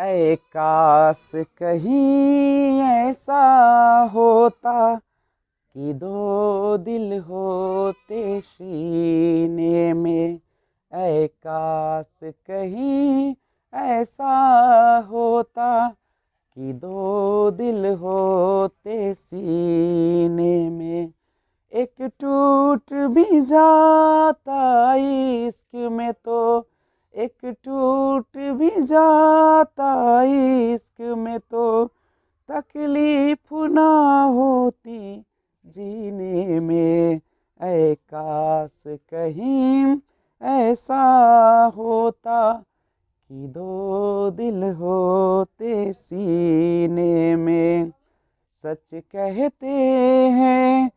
ऐ काश कहीं ऐसा होता कि दो दिल होते सीने में। ऐ काश कहीं ऐसा होता कि दो दिल होते सीने में। एक टूट भी जाता इश्क में तो, एक टूट भी जाता इश्क में तो, तकलीफ ना होती जीने में। ऐ काश कहीं ऐसा होता कि दो दिल होते सीने में। सच कहते हैं,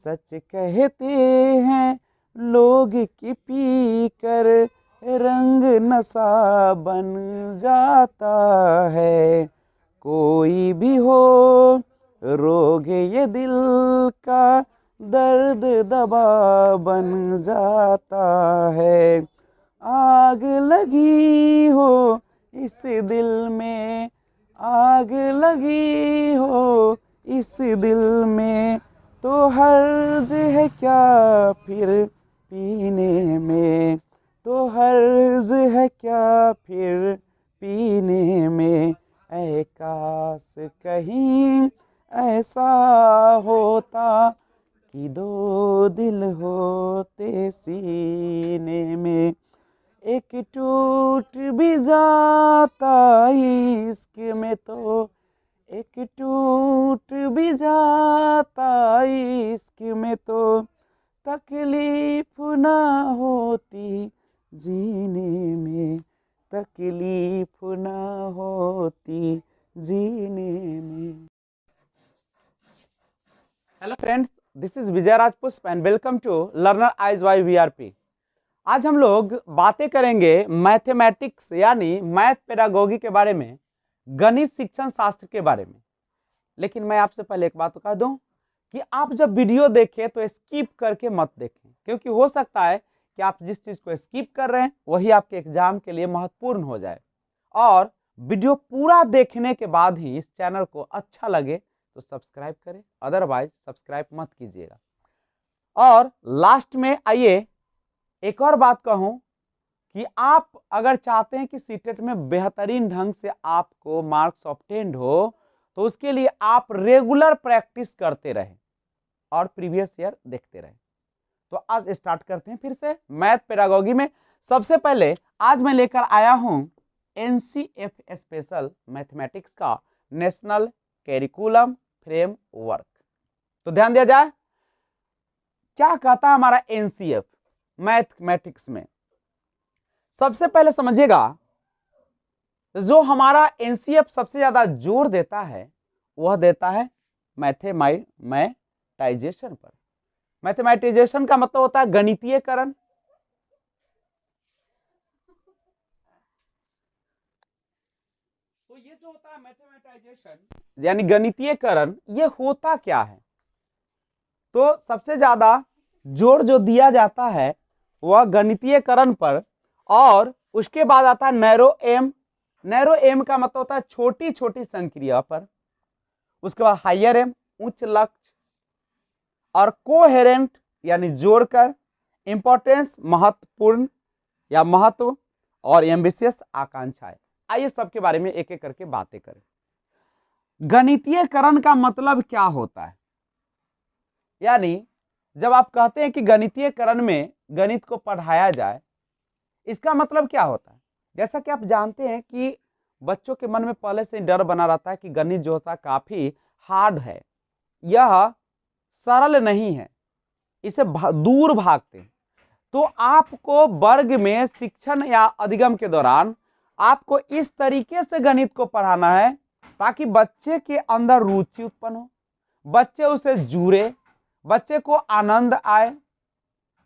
सच कहते हैं लोग कि पी कर रंग नशा बन जाता है। कोई भी हो रोग ये दिल का दर्द दवा बन जाता है। आग लगी हो इस दिल में, आग लगी हो इस दिल में, तो हर्ज है क्या फिर पीने में, तो हर्ज है क्या फिर पीने में। ऐ काश कहीं ऐसा होता कि दो दिल होते सीने में। एक टूट भी जाता इश्क में तो, एक टूट भी जाता इश्क में तो, तकलीफ ना होती जीने में, तकलीफ ना होती जीने में। Hello friends, this is Vijay Rajpushp and welcome to learner eyes Y VRP. आज हम लोग बातें करेंगे मैथमेटिक्स यानी मैथ पेडागोगी के बारे में, गणित शिक्षण शास्त्र के बारे में। लेकिन मैं आपसे पहले एक बात बता दूं कि आप जब वीडियो देखें तो स्किप करके मत देखें, क्योंकि हो सकता है कि आप जिस चीज को स्किप कर रहे हैं वही आपके एग्जाम के लिए महत्वपूर्ण हो जाए। और वीडियो पूरा देखने के बाद ही इस चैनल को अच्छा लगे तो सब्सक्राइब करें, अदरवाइज सब्सक्राइब मत कीजिएगा। और लास्ट में आइए एक और बात कहूं कि आप अगर चाहते हैं कि सीटेट में बेहतरीन ढंग से आपको मार्क्स ऑब्टेन्ड हो, तो उसके लिए आप रेगुलर प्रैक्टिस करते रहें और प्रीवियस ईयर देखते रहें। तो आज स्टार्ट करते हैं फिर से मैथ पेडागोगी में। सबसे पहले आज मैं लेकर आया हूं एनसीएफ स्पेशल मैथमेटिक्स का नेशनल करिकुलम फ्रेमवर्क। तो ध्यान दिया जाए, क्या कहता है हमारा एनसीएफ मैथमेटिक्स में। सबसे पहले समझिएगा, जो हमारा एनसीएफ सबसे ज्यादा जोर देता है वह देता है मैथमेटाइजेशन पर। मैथमेटाइजेशन का मतलब होता है गणितीयकरण। तो ये जो होता है मैथमेटाइजेशन यानी गणितीयकरण, ये होता क्या है? तो सबसे ज्यादा जोर जो दिया जाता है वह गणितीयकरण पर, और उसके बाद आता है नैरो एम। नैरो एम का मतलब होता है छोटी छोटी संक्रिया पर। उसके बाद हायर एम, उच्च लक्ष्य, और कोहेरेंट यानी जोड़कर, इंपॉर्टेंस महत्वपूर्ण या महत्व, और एम्बिशियस आकांक्षाएं। आइए सबके बारे में एक एक करके बातें करें। गणितीयकरण का मतलब क्या होता है? यानी जब आप कहते हैं कि गणितीयकरण में गणित को पढ़ाया जाए, इसका मतलब क्या होता है? जैसा कि आप जानते हैं कि बच्चों के मन में पहले से डर बना रहता है कि गणित जो होता है काफी हार्ड है, यह सरल नहीं है, इसे दूर भागते हैं। तो आपको वर्ग में शिक्षण या अधिगम के दौरान आपको इस तरीके से गणित को पढ़ाना है ताकि बच्चे के अंदर रुचि उत्पन्न हो, बच्चे उसे जुड़े, बच्चे को आनंद आए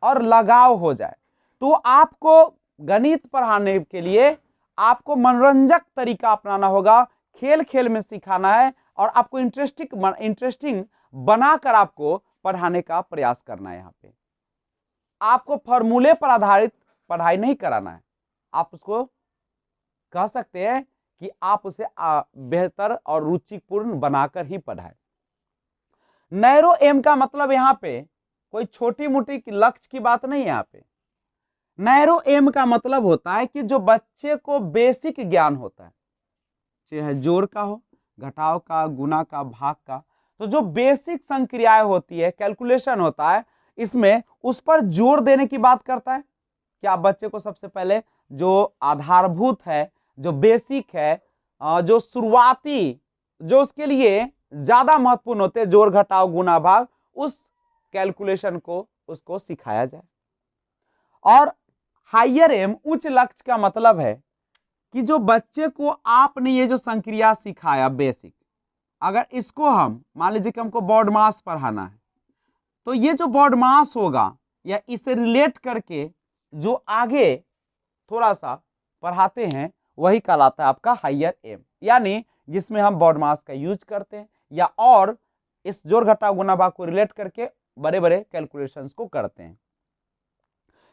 और लगाव हो जाए। तो आपको गणित पढ़ाने के लिए आपको मनोरंजक तरीका अपनाना होगा, खेल खेल में सिखाना है, और आपको इंटरेस्टिंग बनाकर आपको पढ़ाने का प्रयास करना है। यहाँ पे आपको फॉर्मूले पर आधारित पढ़ाई नहीं कराना है। आप उसको कह सकते हैं कि आप उसे बेहतर और रुचिपूर्ण बनाकर ही पढ़ाएं। नैरो एम का मतलब यहाँ पे कोई छोटी मोटी लक्ष्य की बात नहीं है। यहाँ पे नैरो एम का मतलब होता है कि जो बच्चे को बेसिक ज्ञान होता है, चाहे जोड़ का हो, घटाव का, गुना का, भाग का, तो जो बेसिक संक्रियाएं होती है, कैलकुलेशन होता है, इसमें उस पर जोर देने की बात करता है कि आप बच्चे को सबसे पहले जो आधारभूत है, जो बेसिक है, जो शुरुआती, जो उसके लिए ज्यादा महत्वपूर्ण होते हैं, जोड़ घटाव गुना भाग, उस कैलकुलेशन को उसको सिखाया जाए। और हायर एम, उच्च लक्ष्य का मतलब है कि जो बच्चे को आपने ये जो संक्रिया सिखाया बेसिक, अगर इसको हम मान लीजिए कि हमको बॉड मास पढ़ाना है, तो ये जो बॉड मास होगा या इसे रिलेट करके जो आगे थोड़ा सा पढ़ाते हैं, वही कहलाता है आपका हायर एम, यानी जिसमें हम बॉड मास का यूज करते हैं या और इस जोड़ घटाव गुना भाग को रिलेट करके बड़े बड़े कैलकुलेशंस को करते हैं।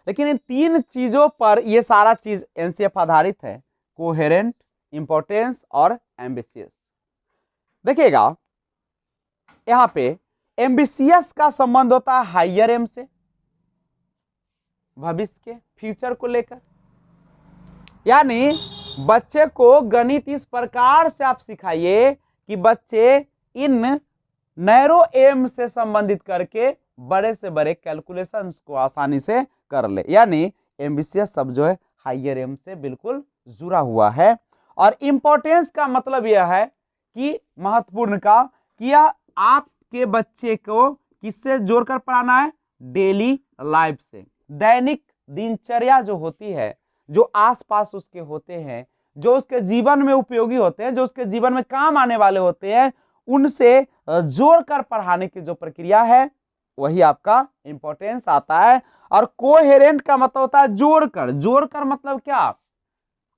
लेकिन इन तीन चीजों पर यह सारा चीज एनसीएफ आधारित है, कोहेरेंट, इंपॉर्टेंस और एम्बिशियस। देखिएगा यहां पे एम्बिशियस का संबंध होता है हायर एम से, भविष्य के फ्यूचर को लेकर, यानी बच्चे को गणित इस प्रकार से आप सिखाइए कि बच्चे इन नैरो एम से संबंधित करके बड़े से बड़े कैलकुलेशंस को आसानी से कर ले, यानी एम्बिशियस सब जो है हायर एम से बिल्कुल जुड़ा हुआ है। और इंपॉर्टेंस का मतलब यह है कि महत्वपूर्ण का, कि यह आपके बच्चे को किससे जोड़कर पढ़ाना है, डेली लाइफ से, दैनिक दिनचर्या जो होती है, जो आसपास उसके होते हैं, जो उसके जीवन में उपयोगी होते हैं, जो उसके जीवन में काम आने वाले होते हैं, उनसे जोड़कर पढ़ाने की जो प्रक्रिया है, वही आपका इंपॉर्टेंस आता है। और कोहेरेंट का मतलब होता है जोड़कर। जोड़कर मतलब क्या,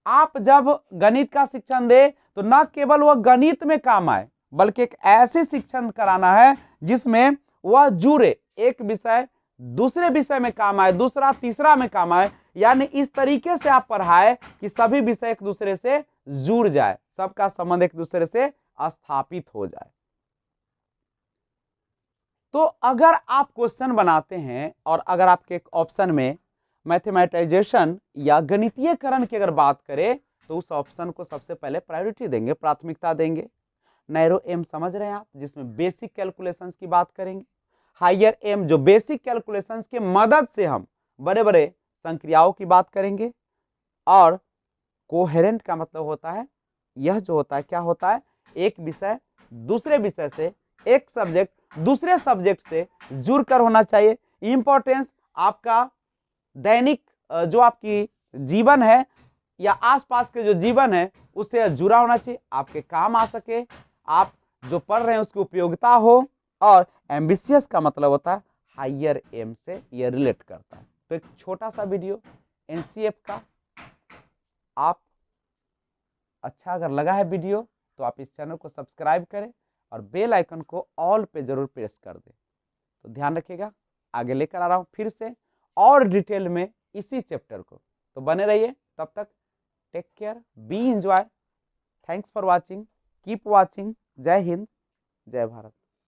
आप जब गणित का शिक्षण दे तो न केवल वह गणित में काम आए, बल्कि एक ऐसी शिक्षण कराना है जिसमें वह जुड़े, एक विषय दूसरे विषय में काम आए, दूसरा तीसरा में काम आए, यानी इस तरीके से आप पढ़ाए कि सभी विषय एक दूसरे से जुड़ जाए, सबका संबंध एक दूसरे से स्थापित हो जाए। तो अगर आप क्वेश्चन बनाते हैं और अगर आपके ऑप्शन में मैथमेटाइजेशन या गणितीयकरण की अगर बात करें, तो उस ऑप्शन को सबसे पहले प्रायोरिटी देंगे, प्राथमिकता देंगे। नैरो एम समझ रहे हैं आप, जिसमें बेसिक कैलकुलेशंस की बात करेंगे। हायर एम जो बेसिक कैलकुलेशंस की मदद से हम बड़े बड़े संक्रियाओं की बात करेंगे। और कोहेरेंट का मतलब होता है, यह जो होता है क्या होता है, एक विषय दूसरे विषय से, एक सब्जेक्ट दूसरे सब्जेक्ट से जुड़कर होना चाहिए। इंपॉर्टेंस आपका दैनिक जो आपकी जीवन है या आसपास के जो जीवन है उससे जुड़ा होना चाहिए, आपके काम आ सके, आप जो पढ़ रहे हैं उसकी उपयोगिता हो। और एम्बिशियस का मतलब होता है हायर एम से यह रिलेट करता है। तो एक छोटा सा वीडियो एनसीएफ का, आप अच्छा अगर लगा है वीडियो तो आप इस चैनल को सब्सक्राइब करें और बेल आइकन को ऑल पे जरूर प्रेस कर दें। तो ध्यान रखिएगा, आगे लेकर आ रहा हूं फिर से और डिटेल में इसी चैप्टर को, तो बने रहिए। तब तक take care, be enjoy, thanks for watching, keep watching. जय हिंद, जय भारत।